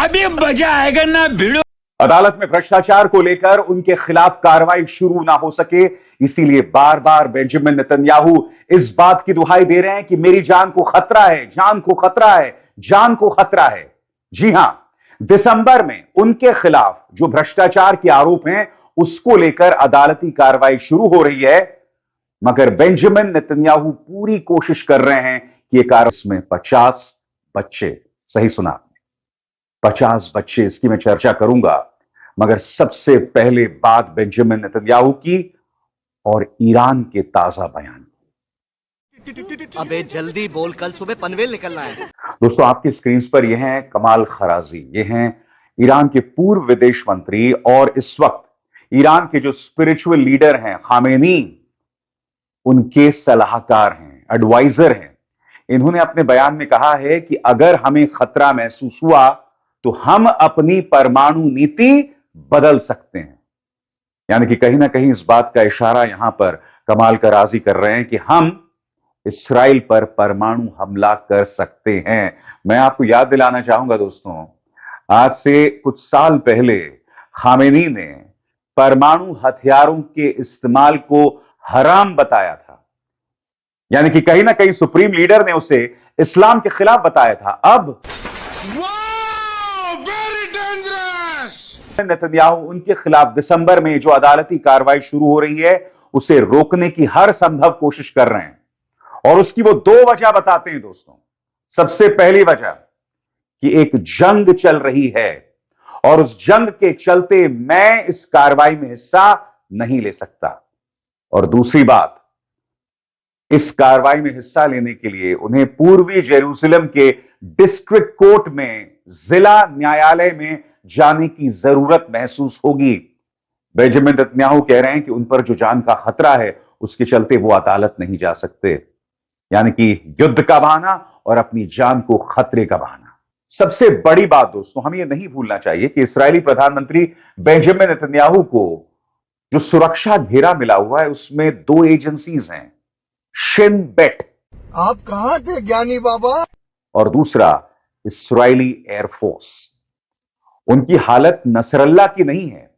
अभी मजा आएगा ना भिड़ो। अदालत में भ्रष्टाचार को लेकर उनके खिलाफ कार्रवाई शुरू ना हो सके, इसीलिए बार बार बेंजामिन नेतन्याहू इस बात की दुहाई दे रहे हैं कि मेरी जान को खतरा है, जान को खतरा है, जान को खतरा है। जी हां, दिसंबर में उनके खिलाफ जो भ्रष्टाचार के आरोप हैं उसको लेकर अदालती कार्रवाई शुरू हो रही है, मगर बेंजामिन नेतन्याहू पूरी कोशिश कर रहे हैं कि यह कार्रवाई इसमें 50 बच्चे, सही सुना, 50 बच्चे, इसकी मैं चर्चा करूंगा। मगर सबसे पहले बात बेंजामिन नेतन्याहू की और ईरान के ताजा बयान। अबे जल्दी बोल, कल सुबह पनवेल निकलना है। दोस्तों, आपकी स्क्रीन पर यह हैं कमाल खराजी, ये हैं ईरान के पूर्व विदेश मंत्री और इस वक्त ईरान के जो स्पिरिचुअल लीडर हैं खामेनी, उनके सलाहकार हैं, एडवाइजर हैं। इन्होंने अपने बयान में कहा है कि अगर हमें खतरा महसूस हुआ तो हम अपनी परमाणु नीति बदल सकते हैं। यानी कि कहीं ना कहीं इस बात का इशारा यहां पर कमाल कराजी कर रहे हैं कि हम इस्राइल पर परमाणु हमला कर सकते हैं। मैं आपको याद दिलाना चाहूंगा दोस्तों, आज से कुछ साल पहले खामेनी ने परमाणु हथियारों के इस्तेमाल को हराम बताया था। यानी कि कहीं ना कहीं सुप्रीम लीडर ने उसे इस्लाम के खिलाफ बताया था। अब नेतन्याहू उनके खिलाफ दिसंबर में जो अदालती कार्रवाई शुरू हो रही है उसे रोकने की हर संभव कोशिश कर रहे हैं, और उसकी वो दो वजह बताते हैं दोस्तों। सबसे पहली वजह कि एक जंग चल रही है और उस जंग के चलते मैं इस कार्रवाई में हिस्सा नहीं ले सकता, और दूसरी बात, इस कार्रवाई में हिस्सा लेने के लिए उन्हें पूर्वी जेरूसलम के डिस्ट्रिक्ट कोर्ट में जिला न्यायालय में जाने की जरूरत महसूस होगी। बेंजामिन नेतन्याहू कह रहे हैं कि उन पर जो जान का खतरा है उसके चलते वो अदालत नहीं जा सकते। यानी कि युद्ध का बहाना और अपनी जान को खतरे का बहाना। सबसे बड़ी बात दोस्तों, हमें यह नहीं भूलना चाहिए कि इस्राएली प्रधानमंत्री बेंजामिन नेतन्याहू को जो सुरक्षा घेरा मिला हुआ है उसमें दो एजेंसीज हैं, शिन बेट, आप कहां थे ज्ञानी बाबा, और दूसरा इस्राएली एयरफोर्स। उनकी हालत नसरल्ला की नहीं है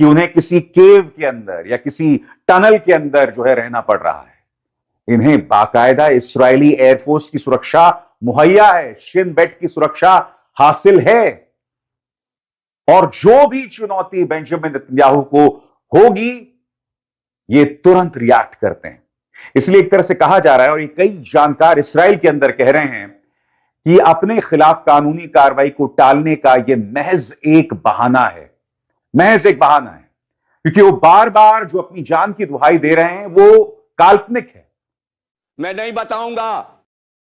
कि उन्हें किसी केव के अंदर या किसी टनल के अंदर जो है रहना पड़ रहा है। इन्हें बाकायदा इस्राएली एयरफोर्स की सुरक्षा मुहैया है, शिन बेट की सुरक्षा हासिल है, और जो भी चुनौती बेंजामिन नेतन्याहू को होगी ये तुरंत रिएक्ट करते हैं। इसलिए एक तरह से कहा जा रहा है, और ये कई जानकार इस्राएल के अंदर कह रहे हैं कि अपने खिलाफ कानूनी कार्रवाई को टालने का यह महज एक बहाना है, महज एक बहाना है, क्योंकि वो बार बार जो अपनी जान की दुहाई दे रहे हैं वो काल्पनिक है। मैं नहीं बताऊंगा।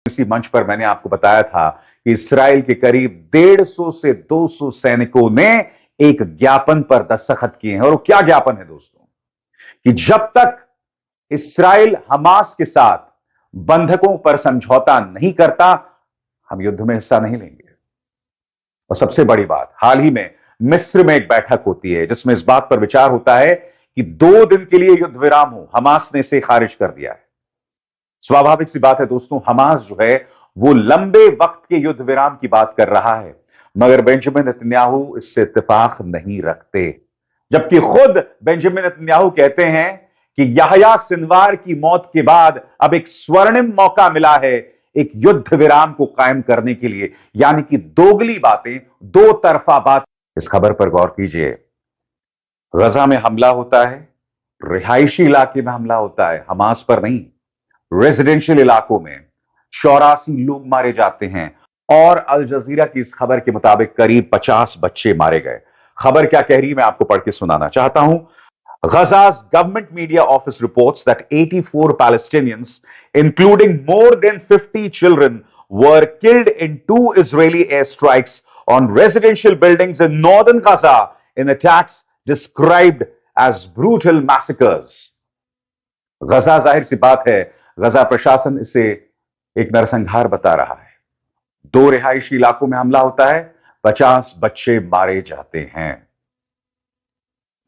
इसी मंच पर मैंने आपको बताया था कि इस्राएल के करीब 150 से 200 सैनिकों ने एक ज्ञापन पर दस्तखत किए हैं, और वो क्या ज्ञापन है दोस्तों, कि जब तक इस्राएल हमास के साथ बंधकों पर समझौता नहीं करता हम युद्ध में हिस्सा नहीं लेंगे। और सबसे बड़ी बात, हाल ही में मिस्र में एक बैठक होती है जिसमें इस बात पर विचार होता है कि 2 दिन के लिए युद्ध विराम हो। हमास ने इसे खारिज कर दिया है। स्वाभाविक सी बात है दोस्तों, हमास जो है वो लंबे वक्त के युद्ध विराम की बात कर रहा है, मगर बेंजामिन नेतन्याहू इससे इत्तेफाक नहीं रखते। जबकि खुद बेंजामिन नेतन्याहू कहते हैं कि याह्या सिनवार की मौत के बाद अब एक स्वर्णिम मौका मिला है एक युद्ध विराम को कायम करने के लिए। यानी कि दोगली बातें, दो तरफा बात। इस खबर पर गौर कीजिए, गजा में हमला होता है, रिहायशी इलाके में हमला होता है, हमास पर नहीं, रेजिडेंशियल इलाकों में 84 लोग मारे जाते हैं, और अल जजीरा की इस खबर के मुताबिक करीब 50 बच्चे मारे गए। खबर क्या कह रही है मैं आपको पढ़ के सुनाना चाहता हूं। Gaza's government media office reports that 84 Palestinians, including more than 50 children, were killed in 2 Israeli airstrikes on residential buildings in northern Gaza in attacks described as brutal massacres. गजा, जाहिर सी बात है, गजा प्रशासन इसे एक नरसंहार बता रहा है। 2 रिहायशी इलाकों में हमला होता है, 50 बच्चे मारे जाते हैं।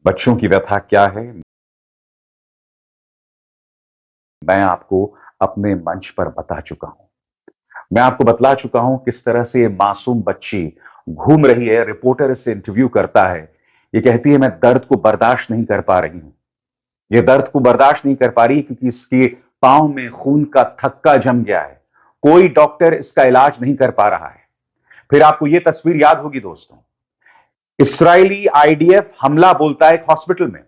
बच्चों की व्यथा क्या है मैं आपको अपने मंच पर बता चुका हूं। मैं आपको बतला चुका हूं किस तरह से ये मासूम बच्ची घूम रही है, रिपोर्टर इससे इंटरव्यू करता है। ये कहती है मैं दर्द को बर्दाश्त नहीं कर पा रही हूं। ये दर्द को बर्दाश्त नहीं कर पा रही क्योंकि इसके पांव में खून का थक्का जम गया है। कोई डॉक्टर इसका इलाज नहीं कर पा रहा है। फिर आपको यह तस्वीर याद होगी दोस्तों, इस्राएली आईडीएफ हमला बोलता है एक हॉस्पिटल में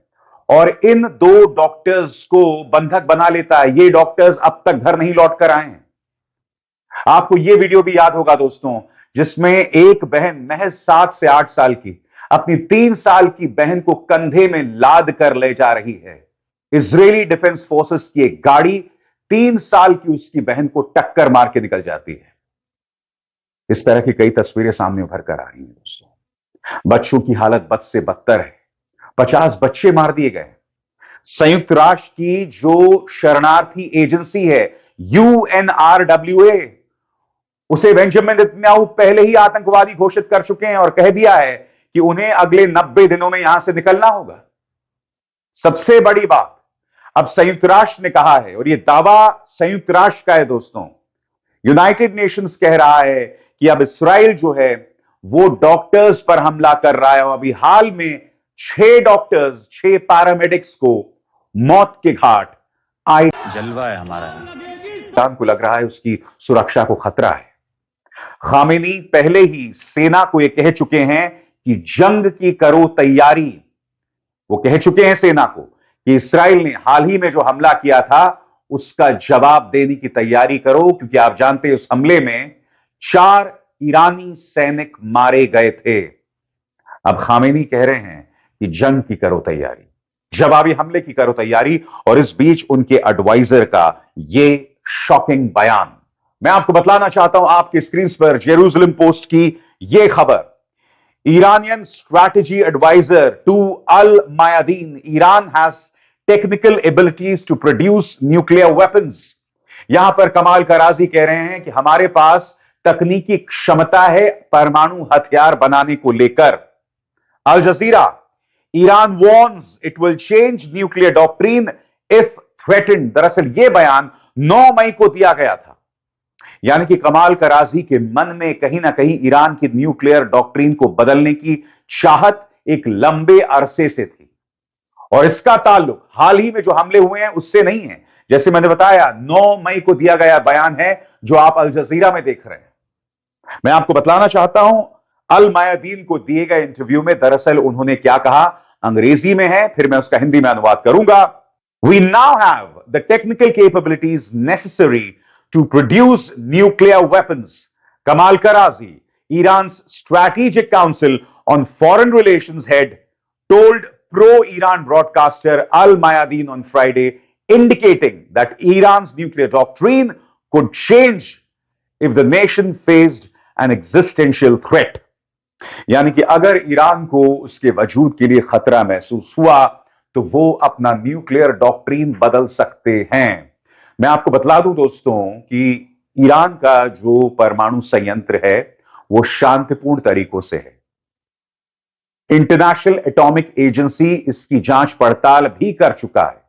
और इन दो डॉक्टर्स को बंधक बना लेता है। ये डॉक्टर्स अब तक घर नहीं लौट कर आए हैं। आपको यह वीडियो भी याद होगा दोस्तों, जिसमें एक बहन महज 7 से 8 साल की अपनी 3 साल की बहन को कंधे में लाद कर ले जा रही है। इजरायली डिफेंस फोर्सेस की एक गाड़ी 3 साल की उसकी बहन को टक्कर मार के निकल जाती है। इस तरह की कई तस्वीरें सामने उभर कर आ रही हैं दोस्तों। बच्चों की हालत बद से बदतर है। 50 बच्चे मार दिए गए। संयुक्त राष्ट्र की जो शरणार्थी एजेंसी है UNRWA, उसे बेंजामिन नेतन्याहू पहले ही आतंकवादी घोषित कर चुके हैं और कह दिया है कि उन्हें अगले 90 दिनों में यहां से निकलना होगा। सबसे बड़ी बात, अब संयुक्त राष्ट्र ने कहा है, और यह दावा संयुक्त राष्ट्र का है दोस्तों, यूनाइटेड नेशंस कह रहा है कि अब इस्राइल जो है वो डॉक्टर्स पर हमला कर रहा है। और अभी हाल में 6 डॉक्टर्स, 6 पैरामेडिक्स को मौत के घाट आए। जलवा है हमारा। को लग रहा है उसकी सुरक्षा को खतरा है। खामेनी पहले ही सेना को यह कह चुके हैं कि जंग की करो तैयारी। वो कह चुके हैं सेना को कि इस्राइल ने हाल ही में जो हमला किया था उसका जवाब देने की तैयारी करो, क्योंकि आप जानते हैं उस हमले में 4 ईरानी सैनिक मारे गए थे। अब खामेनी कह रहे हैं कि जंग की करो तैयारी, जवाबी हमले की करो तैयारी। और इस बीच उनके एडवाइजर का यह शॉकिंग बयान मैं आपको बतलाना चाहता हूं। आपके स्क्रीन पर जेरूसलम पोस्ट की यह खबर, Iranian strategy advisor to Al-Mayadeen, Iran has technical abilities to produce nuclear weapons. यहां पर कमाल कराजी कह रहे हैं कि हमारे पास तकनीकी क्षमता है परमाणु हथियार बनाने को लेकर। अल जजीरा, Iran warns it will change nuclear doctrine if threatened। दरअसल यह बयान 9 मई को दिया गया था। यानी कि कमाल कराजी के मन में कहीं ना कहीं ईरान की न्यूक्लियर डॉक्ट्रिन को बदलने की चाहत एक लंबे अरसे से थी। और इसका ताल्लुक हाल ही में जो हमले हुए हैं उससे नहीं है। जैसे मैंने बताया, 9 मई को दिया गया बयान है जो आप अल जजीरा में देख रहे हैं। मैं आपको बतलाना चाहता हूं, अल मायादीन को दिए गए इंटरव्यू में दरअसल उन्होंने क्या कहा, अंग्रेजी में है, फिर मैं उसका हिंदी में अनुवाद करूंगा। We now have the technical capabilities necessary to produce nuclear weapons. Kamal Karazi, Iran's Strategic Council on Foreign Relations head, told pro-Iran broadcaster Al Mayadeen on Friday, indicating that Iran's nuclear doctrine could change if the nation faced an existential threat. यानी कि अगर Iran को उसके वजूद के लिए खतरा महसूस हुआ तो वो अपना न्यूक्लियर डॉक्ट्रिन बदल सकते हैं। मैं आपको बतला दूं दोस्तों कि ईरान का जो परमाणु संयंत्र है वो शांतिपूर्ण तरीकों से है। इंटरनेशनल एटॉमिक एजेंसी इसकी जांच पड़ताल भी कर चुका है।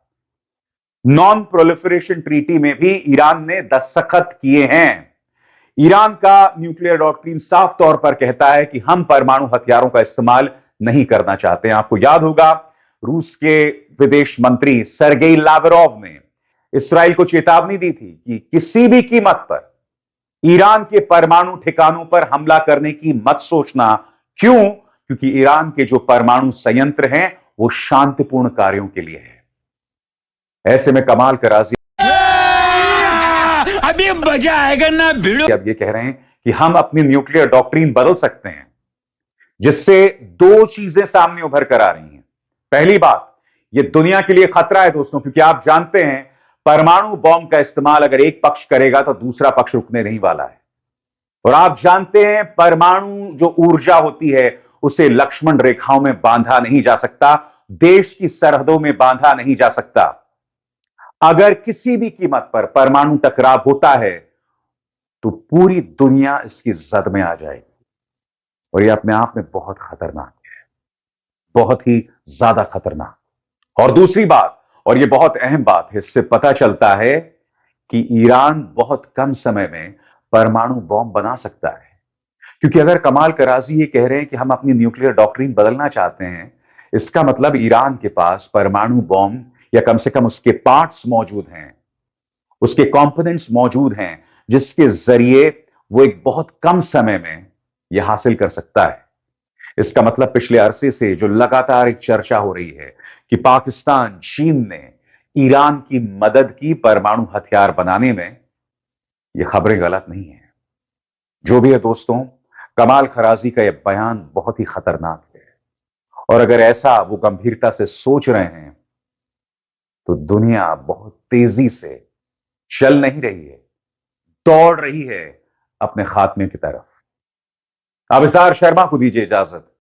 नॉन प्रोलिफरेशन ट्रीटी में भी ईरान ने दस्तखत किए हैं। ईरान का न्यूक्लियर डॉक्ट्रिन साफ तौर पर कहता है कि हम परमाणु हथियारों का इस्तेमाल नहीं करना चाहते हैं। आपको याद होगा, रूस के विदेश मंत्री सरगेई लावरोव ने इस्राइल को चेतावनी दी थी कि किसी भी कीमत पर ईरान के परमाणु ठिकानों पर हमला करने की मत सोचना। क्यों? क्योंकि ईरान के जो परमाणु संयंत्र हैं वो शांतिपूर्ण कार्यों के लिए है। ऐसे में कमाल कराजी अभी मजा आएगा ना भिड़ो। अब ये कह रहे हैं कि हम अपनी न्यूक्लियर डॉक्ट्रिन बदल सकते हैं, जिससे 2 चीजें सामने उभर कर आ रही हैं। पहली बात, ये दुनिया के लिए खतरा है दोस्तों, क्योंकि आप जानते हैं परमाणु बॉम्ब का इस्तेमाल अगर एक पक्ष करेगा तो दूसरा पक्ष रुकने नहीं वाला है। और आप जानते हैं परमाणु जो ऊर्जा होती है उसे लक्ष्मण रेखाओं में बांधा नहीं जा सकता, देश की सरहदों में बांधा नहीं जा सकता। अगर किसी भी कीमत पर परमाणु टकराव होता है तो पूरी दुनिया इसकी जद में आ जाएगी। और यह अपने आप में बहुत खतरनाक है, बहुत ही ज्यादा खतरनाक। और दूसरी बात, और यह बहुत अहम बात है, इससे पता चलता है कि ईरान बहुत कम समय में परमाणु बॉम्ब बना सकता है। क्योंकि अगर कमाल कराजी ये कह रहे हैं कि हम अपनी न्यूक्लियर डॉक्ट्रिन बदलना चाहते हैं, इसका मतलब ईरान के पास परमाणु बॉम्ब या कम से कम उसके पार्ट्स मौजूद हैं, उसके कंपोनेंट्स मौजूद हैं, जिसके जरिए वो एक बहुत कम समय में यह हासिल कर सकता है। इसका मतलब पिछले अरसे से जो लगातार एक चर्चा हो रही है कि पाकिस्तान, चीन ने ईरान की मदद की परमाणु हथियार बनाने में, ये खबरें गलत नहीं है। जो भी है दोस्तों, कमाल खराजी का यह बयान बहुत ही खतरनाक है, और अगर ऐसा वो गंभीरता से सोच रहे हैं तो दुनिया बहुत तेजी से चल नहीं रही है, दौड़ रही है अपने खात्मे की तरफ। अभिसार शर्मा को दीजिए इजाजत।